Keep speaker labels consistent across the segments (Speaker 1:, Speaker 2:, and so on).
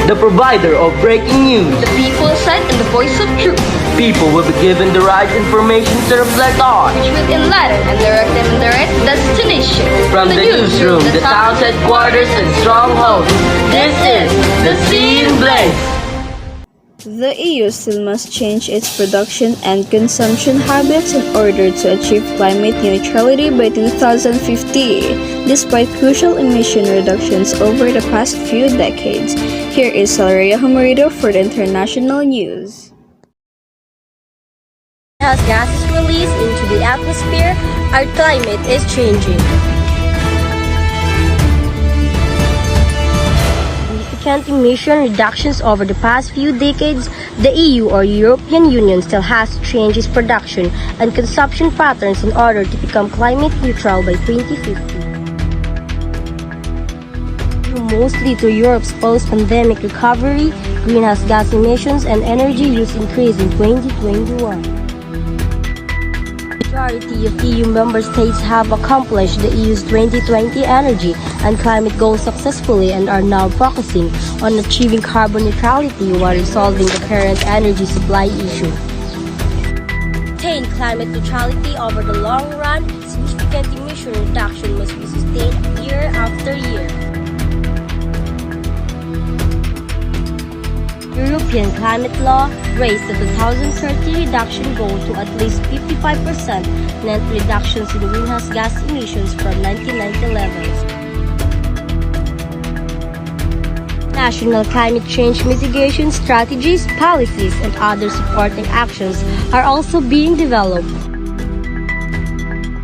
Speaker 1: The provider of breaking news.
Speaker 2: The people's side and the voice of truth,
Speaker 1: People will be given the right information to reflect on.
Speaker 2: which will enlighten and direct them in the right destination.
Speaker 1: From the newsroom, the town's headquarters, and stronghold, this is the Scene Blaze.
Speaker 3: The EU still must change its production and consumption habits in order to achieve climate neutrality by 2050, despite crucial emission reductions over the past few decades. Here is Salaria Humorito for the international news.
Speaker 2: As gases released into the atmosphere, our climate is changing. Significant emission reductions over the past few decades, the EU or European Union still has to change its production and consumption patterns in order to become climate neutral by 2050. Mostly to Europe's post-pandemic recovery, greenhouse gas emissions and energy use increased in 2021. The majority of EU member states have accomplished the EU's 2020 energy and climate goals successfully and are now focusing on achieving carbon neutrality while resolving the current energy supply issue. To attain climate neutrality over the long run, significant emission reduction must be sustained year after year. European climate law raised the 2030 reduction goal to at least 55% net reductions in greenhouse gas emissions from 1990 levels. National climate change mitigation strategies, policies, and other supporting actions are also being developed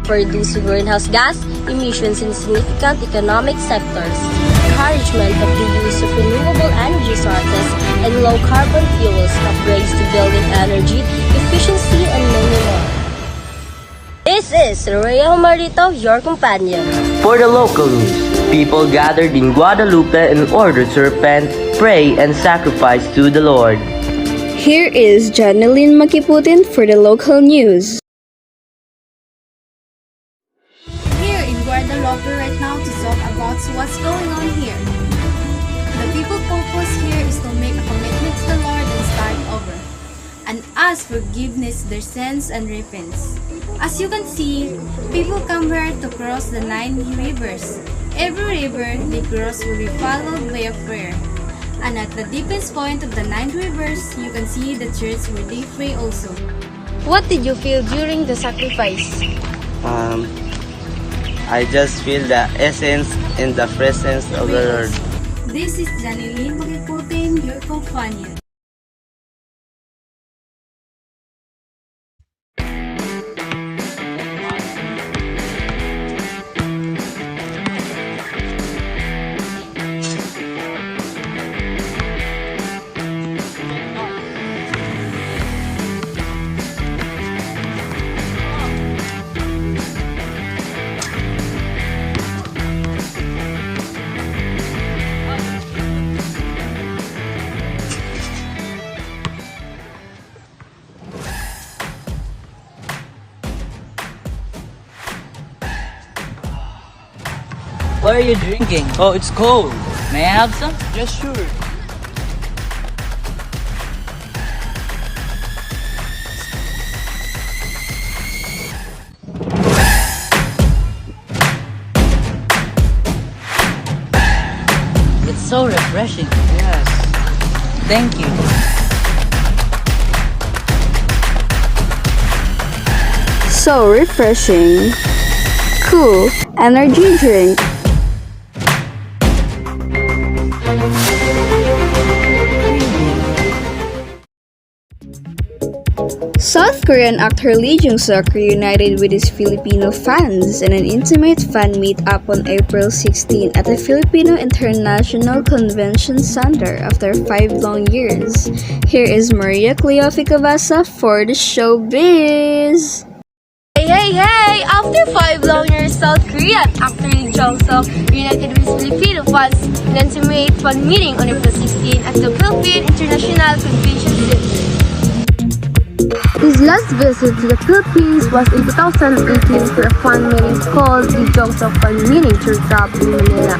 Speaker 2: for reducing greenhouse gas emissions in significant economic sectors, encouragement of the use of renewable energy sources and low-carbon fuels, upgrades to building energy efficiency, and many more. This is Rhea Humarito, your companion.
Speaker 1: For the local news, people gathered in Guadalupe in order to repent, pray, and sacrifice to the Lord.
Speaker 3: Here is Janeline Makiputin for the local news.
Speaker 4: Here in Guadalupe right now to talk about what's going on here. The people purpose here is to make a commitment to the Lord and start over, and ask forgiveness their sins and repents. As you can see, people come here to cross the 9 rivers. Every river they cross will be followed by a prayer. And at the deepest point of the 9 rivers, you can see the church where they pray also.
Speaker 2: What did you feel during the sacrifice?
Speaker 5: I just feel the essence and the presence of the Lord.
Speaker 4: This is Janeline Makiputin, your companion.
Speaker 6: What are you drinking? Oh, it's cold. May I have some? Yes, sure. It's so refreshing. Yes. Thank you.
Speaker 3: So refreshing. Cool energy drink. South Korean actor Lee Jung-suk reunited with his Filipino fans in an intimate fan meet-up on April 16 at the Filipino International Convention Center after 5 long years. Here is Maria Cleofi Cavasa for the showbiz!
Speaker 2: Hey! After 5 long years, South Korean actor Lee Jung-suk reunited with his Filipino fans in an intimate fan meeting on April 16 at the Philippine International Convention Center.
Speaker 7: His last visit to the Philippines was in 2018 for a fan meeting called the Jongsok Fan Meeting Tour Cup in Manila,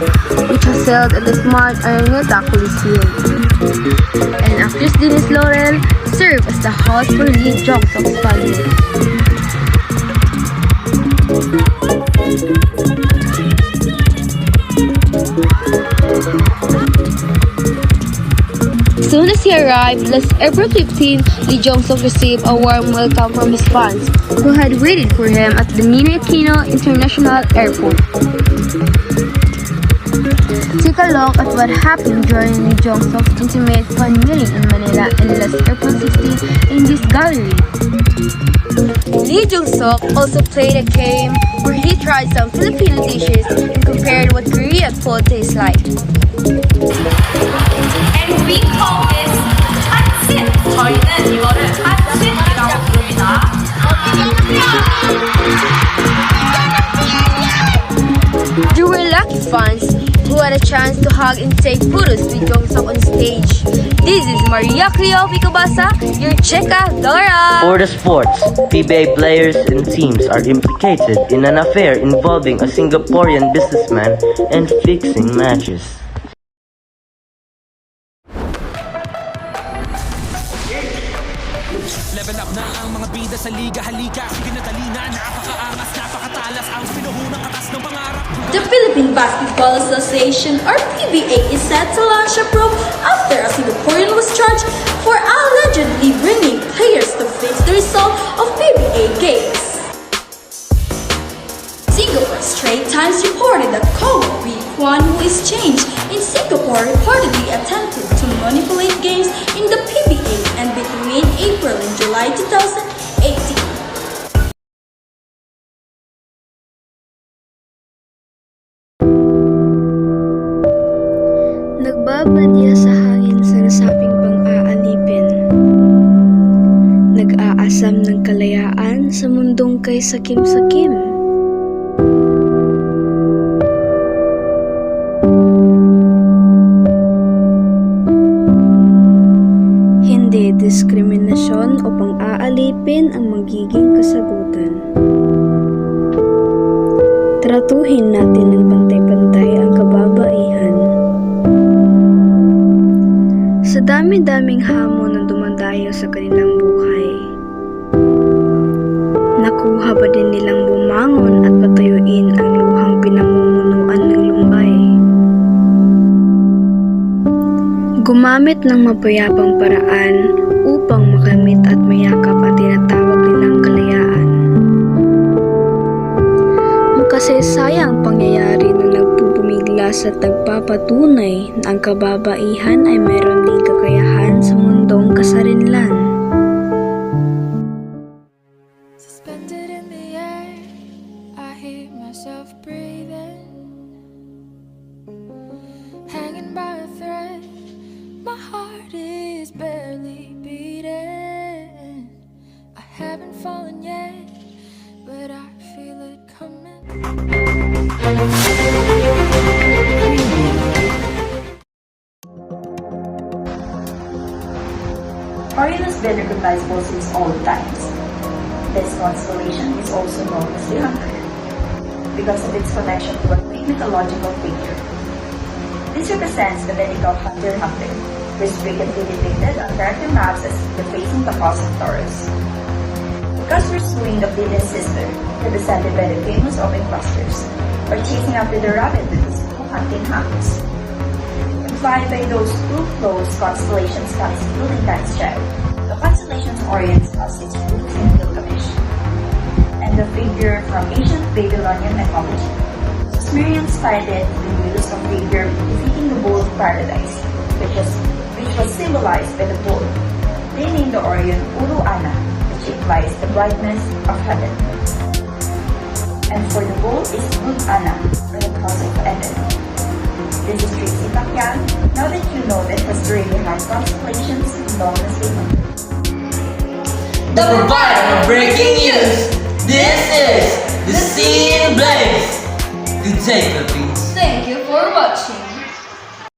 Speaker 7: which was held at the Smart Araneta Coliseum. And actress Denise Laurel served as the host for the Jongsok's fan meeting. As soon as he arrived last April 15, Lee Jong-suk received a warm welcome from his fans, who had waited for him at the Ninoy Aquino International Airport. Take a look at what happened during Lee Jong-suk's intimate fan meeting in Manila on last April 16 in this gallery. Lee Jong-suk also played a game where he tried some Filipino dishes and compared what Korean food tastes like.
Speaker 8: And we call this 한식. 저희는 이거를 한식이라고 부릅니다.
Speaker 7: There were lucky fans who had a chance to hug and take photos with Jong-suk on stage. This is Maria Cleo Vicabasa, your Cheka Dora!
Speaker 1: For the sports, PBA players and teams are implicated in an affair involving a Singaporean businessman and fixing matches.
Speaker 9: Level up na ang mga bida sa liga. Halika, sige na dali na. Napakaangas, napakatalas ang pinuhunang katas ng pangarap.
Speaker 4: The Philippine Basketball Association, or PBA, is set to launch a probe after a Singaporean was charged for allegedly bringing players to fix the result of PBA games. Singapore Straits Times reported that Koh Wee Kwan, who is changed in Singapore, reportedly attempted to manipulate games in the PBA and between April and July 2018.
Speaker 3: Nagbabadya sa hangin sa nasabing pang-aalipin. Nag-aasam ng kalayaan sa mundong kay sakim-sakim. Hindi diskriminasyon o pang-aalipin ang magiging kasagutan. Tratuhin natin ng pantay-pantay ang kababaihan. Sa dami-daming hamon na dumadayo sa kanilang buhay, nakuha ba din nilang bumangon at patayuin ang luhang pinamumunuan ng lumbay? Gumamit ng mapayapang paraan upang makamit at mayakap ang tinatawag nilang kalayaan. Makasaysayang pangyayari na nagpupumigla sa tagpapatunay na ang kababaihan ay mayroon ding kakayahan sa mundong kasarinlan.
Speaker 10: Suspended in the air, I hear myself breathing, hanging by a thread. My heart is barely beating. I haven't fallen yet, but I feel it coming.
Speaker 11: Orion has been recognizable since all times. This constellation is also known as the Hunter because of its connection to a Greek mythological figure. This represents the mythical Hunter, who is frequently depicted on character maps as defacing the cause of Taurus. Because pursuing the Pleiadian sister, represented by the famous open clusters, or chasing after the rabbit with his two hunting hounds. Implied by those two close constellations comes Gilligan's Child. The constellation's Orion has its roots in Gilgamesh, and the figure from ancient Babylonian mythology. Sumerians cited the use of figure defeating the bull of paradise, which was symbolized by the bull. They named the Orion Uruana, which implies the brightness of heaven. And for the bull is Gudana, or the cause of Eden. This is Tracy Pacquiao. Now that you know the history behind constellations, long as they know.
Speaker 6: The provider of breaking news. This is the Scene Blaze. Good day, Philippines.
Speaker 4: Thank you for watching.